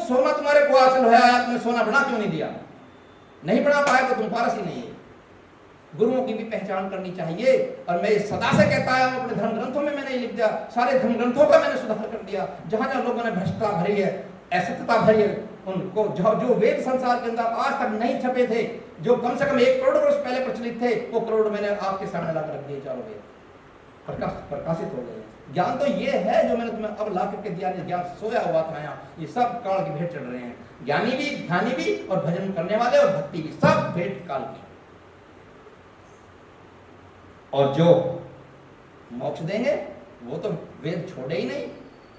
सोना तुम्हारे को हासिल होया है, तुमने सोना बना क्यों नहीं दिया? नहीं बना पाया तो तुम पारस ही नहीं है। गुरुओं की भी पहचान करनी चाहिए। और मैं सदा से कहता हूं, अपने धर्म ग्रंथों में मैंने लिख दिया, सारे धर्म ग्रंथों का मैंने सुधार कर दिया। जहां जहां लोगों ने भ्रष्टता भरी है, असत्यता भरी है, उनको जो वेद संसार के अंदर आज तक नहीं छपे थे, जो कम से कम 1 करोड़ वर्ष पहले प्रचलित थे, वो करोड़ मैंने आपके सामने लाकर रख दिए। चारों वेद प्रकाशित हो गए। ज्ञान तो ये है जो मैंने तुम्हें अब ला करके दिया। ज्ञान सोया हुआ था यहाँ, ये सब काल की भेंट चढ़ रहे हैं। ज्ञानी भी, ध्यानी भी, और भजन करने वाले और भक्ति भी, सब भेंट काल की। और जो मोक्ष देंगे वो तो वेद छोड़े ही नहीं,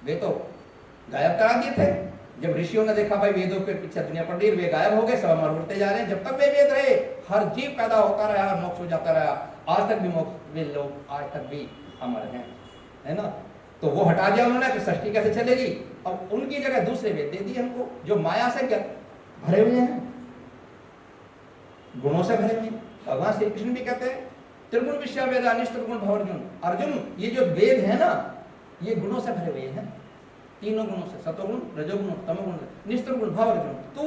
वे तो गायब करा दिए थे। जब ऋषियों ने देखा भाई वेदों के पीछे दुनिया पड़ रही, वे गायब हो गए, सब अमर होते जा रहे हैं। जब तक वे वेद रहे, हर जीव पैदा होता रहा और मोक्ष हो जाता रहा। आज तक भी मोक्ष, वे लोग आज तक भी अमर हैं, है ना। तो वो हटा दिया उन्होंने, फिर सृष्टि कैसे चलेगी? अब उनकी जगह दूसरे वेद दे दिए हमको, जो माया से क्या भरे हुए हैं, गुणों से भरे हुए हैं। भगवान श्री कृष्ण भी कहते हैं त्रिगुण विषया वेदा निष्त्रिगुण भव अर्जुन। अर्जुन, ये जो वेद है ना, ये गुणों से भरे हुए हैं, तीनों गुणों से, सतोगुण, रजोगुण, तमोगुण, निष्त्रिगुण भव अर्जुन। तू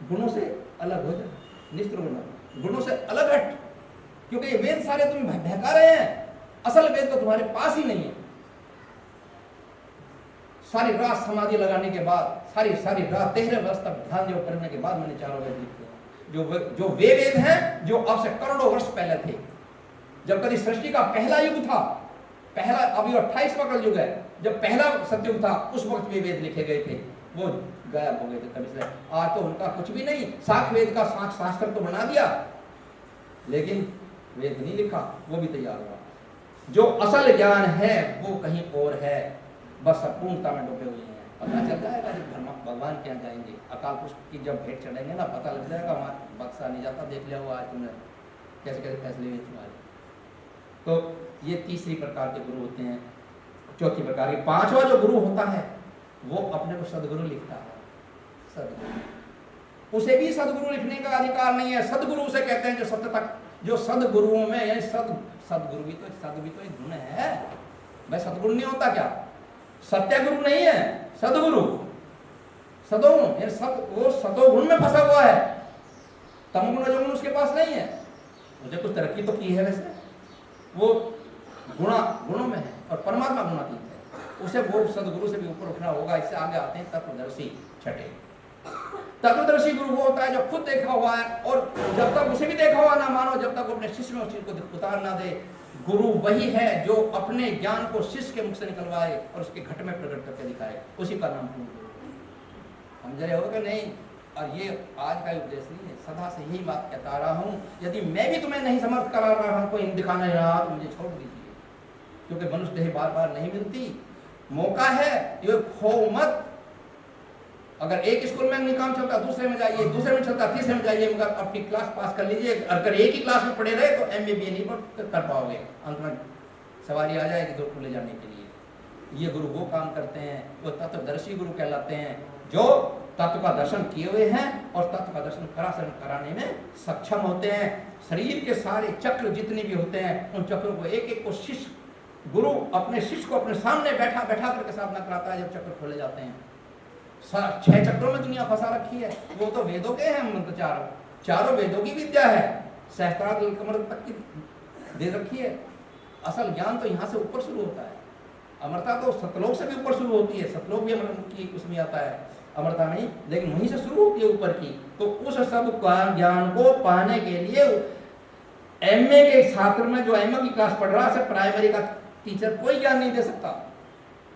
गुणों से अलग हो जा, निष्त्रिगुण गुणों से अलग हट, क्योंकि ये वेद सारे तुम बहका रहे हैं। असल वेद तो तुम्हारे पास ही नहीं है। सारी रात समाधि लगाने के बाद, सारी रात 13 वर्ष तक ध्यान योग करने के बाद मैंने चारों वेद लिखे। जो वे वेद हैं जो अब से करोड़ों वर्ष पहले थे, जब कभी सृष्टि का पहला युग था, पहला, अभी 28वां कल युग है, जब पहला सतयुग था, उस वक्त वे वेद लिखे गए थे, वो गायब हो गए थे तभी से। आज तो उनका कुछ भी नहीं। साख वेद का साख शास्त्र तो बना दिया, लेकिन वेद नहीं लिखा, वो भी तैयार हुआ। जो असल ज्ञान है वो कहीं और है, बस अपूर्णता में डूबे हुए हैं। पता चल जाएगा जब भगवान के यहाँ जाएंगे, अकाल पुष्प की जब भेंट चढ़ेंगे ना, पता लग जाएगा। वहाँ बक्सा नहीं जाता, देख लिया हुआ आज तुमने कैसे कैसे फैसले हुए तुम्हारे। तो ये तीसरी प्रकार के गुरु होते हैं। चौथी प्रकार के, पांचवा जो गुरु होता है वो अपने को सदगुरु लिखता है। सदगुरु, उसे भी सदगुरु लिखने का अधिकार नहीं है। सदगुरु उसे कहते हैं जो सत्य तक, जो सदगुरुओं में, यानी सदगुरु भी तो एक गुण है भाई। सदगुरु नहीं होता क्या? सत्य गुरु नहीं है, सदगुरु, सदोगुण, वो सदोगुण में फंसा हुआ है। तमोगुण रजोगुण उसके पास नहीं है। मुझे कुछ तरक्की तो की है वैसे, वो गुणों में है और परमात्मा गुणातीत है। उसे वो सदगुरु से भी ऊपर उठना होगा। इससे आगे आते हैं तत्वदर्शी, छठे। तत्वदर्शी गुरु वो होता है जो खुद देखा हुआ है, और जब तक उसे भी देखा हुआ ना मानो, जब तक वो अपने शिष्य में उस चीज को उतार ना दे। गुरु वही है जो अपने ज्ञान को शिष्य के मुख से निकलवाए और उसके घट में प्रकट करके दिखाए, उसी का नाम गुरु। समझ रहे हो कि नहीं? और ये आज का उपदेश नहीं है, सदा से यही बात कहता रहा हूँ। यदि मैं भी तुम्हें नहीं समर्थ करा रहा हूँ, कोई दिखाना रहा तो मुझे छोड़ दीजिए, क्योंकि मनुष्य देह बार बार नहीं मिलती। मौका है, ये खो मत। अगर एक स्कूल में नहीं काम चलता, दूसरे में जाइए, दूसरे में चलता, तीसरे में जाइए, मगर अपनी क्लास पास कर लीजिए। अगर एक ही क्लास में पढ़े रहे तो MA BA नहीं कर पाओगे, अंत में सवारी आ जाएगी दूर को ले जाने के लिए। ये गुरु वो काम करते हैं, वो तत्वदर्शी गुरु कहलाते हैं, जो तत्व का दर्शन किए हुए हैं और तत्व का दर्शन कराने में सक्षम होते हैं। शरीर के सारे चक्र जितने भी होते हैं, उन चक्रों को एक एक को शिष्य, गुरु अपने शिष्य को अपने सामने बैठा करके साधना कराता है। जब चक्र खोले जाते हैं, 6 चक्रों में दुनिया फंसा रखी है। वो तो वेदों के हैं, मंत्र चारों वेदों की विद्या है, सहस्त्रार्थ कमर तक की दे रखी है। असल ज्ञान तो यहाँ से ऊपर शुरू होता है। अमरता तो सतलोक से भी ऊपर शुरू होती है, सतलोक भी अमर की उसमें आता है, अमरता नहीं, लेकिन वहीं से शुरू होती है ऊपर की। तो उस सब ज्ञान को पाने के लिए MA के छात्र में, जो MA की क्लास पढ़ रहा है, प्राइमरी का टीचर कोई ज्ञान नहीं दे सकता,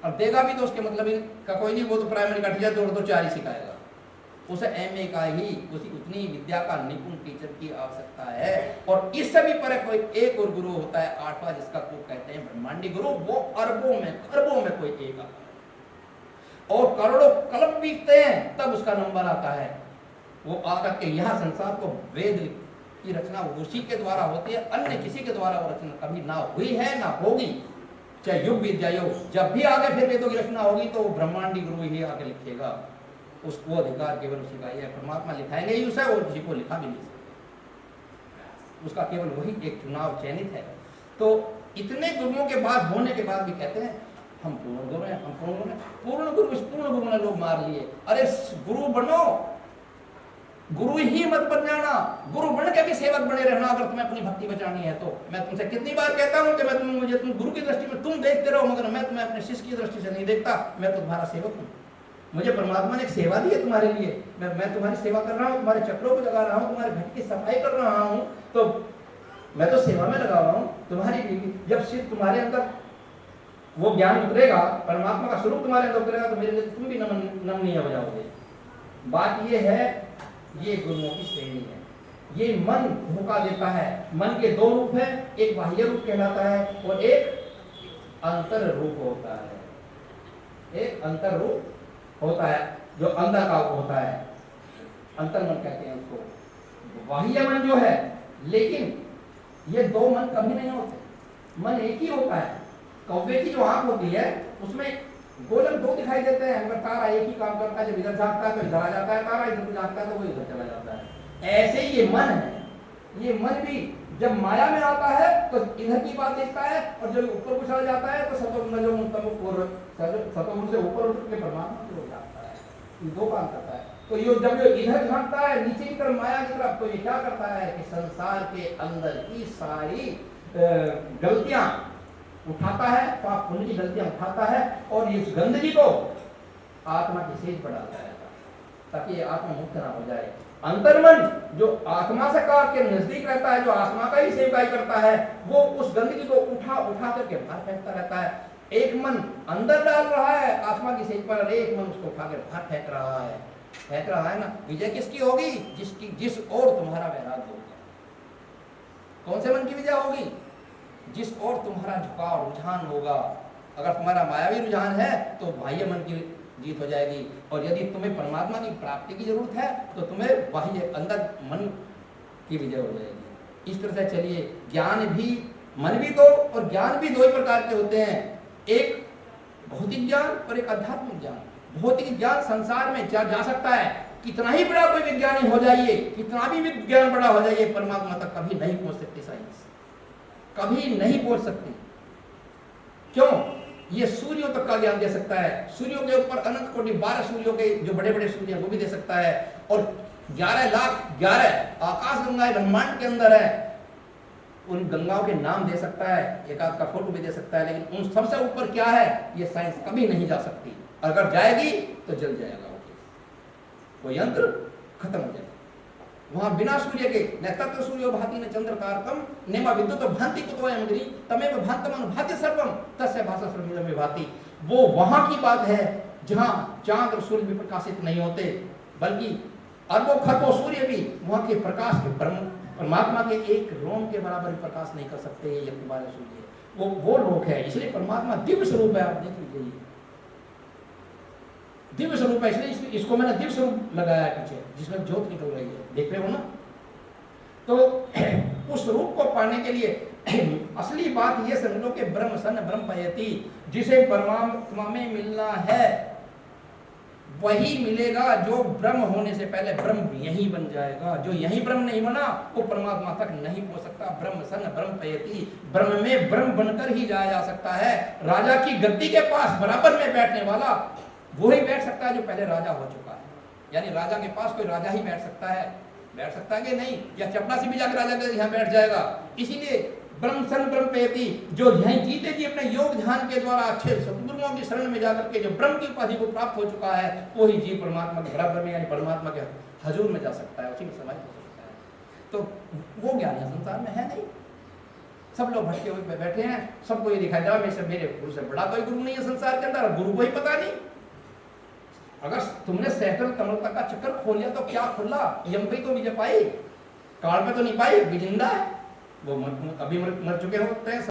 और देगा भी तो उसके मतलब का कोई नहीं। वो तो प्राइमरी का टीचर 2 4 ही सिखाएगा, उसे MA का ही उतनी विद्या का निपुण टीचर की आवश्यकता है। और इससे भी परे कोई एक और गुरु होता है, 8वां, जिसका को कहते हैं ब्रह्मांडी गुरु। वो अरबों में खरबों में कोई एक आता है, और करोड़ों कल्प बीतते हैं तब उसका नंबर आता है। वो आकर के यहाँ संसार को, वेद की रचना उसी के द्वारा होती है, अन्य किसी के द्वारा वो रचना कभी ना हुई है ना होगी, चाहे युग बीत जाए। जब भी आगे फिर वेदों की रचना होगी तो ब्रह्मांडी गुरु ही आगे लिखेगा। उसको अधिकार केवल उसी का ही है। परमात्मा लिखाएंगे ही उसे, और किसी को लिखा भी नहीं सकते, उसका केवल वही एक चुनाव चयनित है। तो इतने गुरुओं के बाद होने के बाद भी कहते हैं हम पूर्ण गुरु हैं, हम पूर्ण गुरु हैं। पूर्ण गुरु, इस पूर्ण गुरु ने लोग मार लिए। अरे गुरु बनो, गुरु ही मत बन जाना, गुरु बन के भी सेवक बने रहना अगर तुम्हें अपनी भक्ति बचानी है तो। मैं तुमसे कितनी बार कहता हूं कि मुझे तुम गुरु की दृष्टि में तुम देखते रहो, मगर मैं तुम्हें अपने शिष्य की दृष्टि से नहीं देखता। मैं तो तुम्हारा सेवक हूं, मुझे परमात्मा ने एक सेवा दी है तुम्हारे लिए। मैं तुम्हारी सेवा कर रहा हूं, तुम्हारे चक्रों को लगा रहा हूं, तुम्हारे घर की सफाई कर रहा हूं, तो मैं तो सेवा में लगा रहा हूं तुम्हारी भी। जब शिव तुम्हारे अंदर वो ज्ञान उतरेगा, परमात्मा का स्वरूप तुम्हारे अंदर उतरेगा, तो मेरे लिए तुम भी नमनीय हो जाओगे। बात ये है, ये गुरुओं की श्रेणी है। ये मन धोखा देता है। मन के दो रूप हैं, एक बाह्य रूप कहलाता है और एक अंतर रूप होता है। एक अंतर रूप होता है जो अंदर का होता है, अंतर मन कहते हैं उसको। बाह्य मन जो है, लेकिन ये दो मन कभी नहीं होते, मन एक ही होता है। कौवे की जो आंख होती है उसमें गोलक दो दिखाई देते हैं, मगर तारा एक ही काम करता है। जब इधर झांकता है तो इधर आ जाता है तारा, इधर झांकता है तो वो इधर चला जाता है। ऐसे ही ये मन है। ये मन भी जब माया में आता है तो इधर की बात देखता है, और जब ऊपर को चला जाता है तो सतोगुण से ऊपर उठ के परमात्मा की ओर जाता है। ये दो काम करता है। तो ये जब ये इधर झांकता है नीचे की तरफ, माया की तरफ, तो ये क्या करता है कि संसार के अंदर की सारी गलतियां उठाता है, पाप पुण्य की गलतियां उठाता है, और इस गंदगी को आत्मा की सेज पर डालता है ताकि ये आत्मा मुक्त ना हो जाए। अंतर्मन जो आत्मा से का के नजदीक रहता है, जो आत्मा का ही सेवकाई करता है, वो उस गंदगी को उठा करके बाहर फेंकता रहता है। एक मन अंदर डाल रहा है आत्मा की सेज पर, एक मन उसको उठा कर बाहर फेंक रहा है ना। विजय किसकी होगी? जिस ओर तुम्हारा वैराग्य होगा। कौन से मन की विजय होगी? जिस ओर तुम्हारा झुकाव रुझान होगा। अगर तुम्हारा मायावी रुझान है तो बाह्य मन की जीत हो जाएगी, और यदि तुम्हें परमात्मा की प्राप्ति की जरूरत है तो तुम्हें बाह्य अंदर मन की विजय हो जाएगी। इस तरह से चलिए, ज्ञान भी, मन भी दो और ज्ञान भी दो ही प्रकार के होते हैं, एक भौतिक ज्ञान और एक आध्यात्मिक ज्ञान। भौतिक ज्ञान संसार में जा सकता है, कितना ही बड़ा कोई विज्ञानी हो जाइए, कितना भी विज्ञान बड़ा हो जाइए, परमात्मा तक कभी नहीं पहुंच सकती साइंस, कभी नहीं पहुंच सकती। क्यों? ये सूर्यों तक का ज्ञान दे सकता है, सूर्यों के ऊपर अनंत कोटि 12 सूर्यों के जो बड़े बड़े सूर्य हैं वो भी दे सकता है, और 11,11,000 आकाश गंगाएं ब्रह्मांड के अंदर है, उन गंगाओं के नाम दे सकता है, एक आध का फोटो भी दे सकता है, लेकिन उन सबसे ऊपर क्या है ये साइंस कभी नहीं जा सकती। अगर जाएगी तो जल जाएगा वो यंत्र, खत्म हो जाएगा। वहां बिना सूर्य के न तत्व सूर्यो भाति न चंद्र तारकम नेमा विद्युत भांति कुतो अयमग्नि तमेव भांतम अनुभाति सर्वम तस्य भाषा सर्वमिदं विभाति। वो वहां की बात है जहां चांद और सूर्य भी प्रकाशित नहीं होते, बल्कि अरबों खरबों सूर्य भी वहां के प्रकाश के परमात्मा के एक रोम के बराबर भी प्रकाश नहीं कर सकते। ये तुम्हारे सूर्य वो लोक है, इसलिए परमात्मा दिव्य स्वरूप है। आप देख लीजिए, दिव्य स्वरूप है, इसलिए इसको मैंने दिव्य स्वरूप लगाया है पीछे, जिसमें ज्योत निकल रही है, देख रहे हो ना। तो उस रूप को पाने के लिए असली बात ये समझ लो कि ब्रह्म सन ब्रह्म पयति, जिसे परमात्मा में मिलना है वही मिलेगा जो ब्रह्म होने से पहले ब्रह्म यही बन जाएगा। जो यही ब्रह्म नहीं बना वो परमात्मा तक नहीं पहुंच सकता। ब्रह्म सन ब्रह्म पयति, ब्रह्म में ब्रह्म बनकर ही जाया जा सकता है। राजा की गद्दी के पास बराबर में बैठने वाला वो ही बैठ सकता है जो पहले राजा हो चुका है। यानी राजा के पास कोई राजा ही बैठ सकता है कि नहीं, या चपरासी भी जाकर राजा के यहाँ बैठ जाएगा। इसीलिए ब्रह्म सन ब्रह्म पेति, जो यहीं जीते जी अपने योग ध्यान के द्वारा अच्छे सद्गुरुओं की शरण में जाकर के जो ब्रह्म की उपाधि को प्राप्त हो चुका है, वो ही जीव परमात्मा के बराबर में यानी परमात्मा के हजूर में जा सकता है, उसी में समाहित हो सकता है। तो वो ज्ञान संसार में है नहीं। सब लोग भटके हुए बैठे हैं, सबको ये दिखाई दे रहा मेरे गुरु से बड़ा कोई गुरु नहीं है संसार के अंदर, गुरु को ही पता नहीं। अगर तुमने सहस्त्र कमल तक का चक्कर खोल लिया तो क्या खुला? यम पे तो विजय पाई, काल पे तो नहीं पाई, जिंदा है वो, अभी मर चुके होते हैं।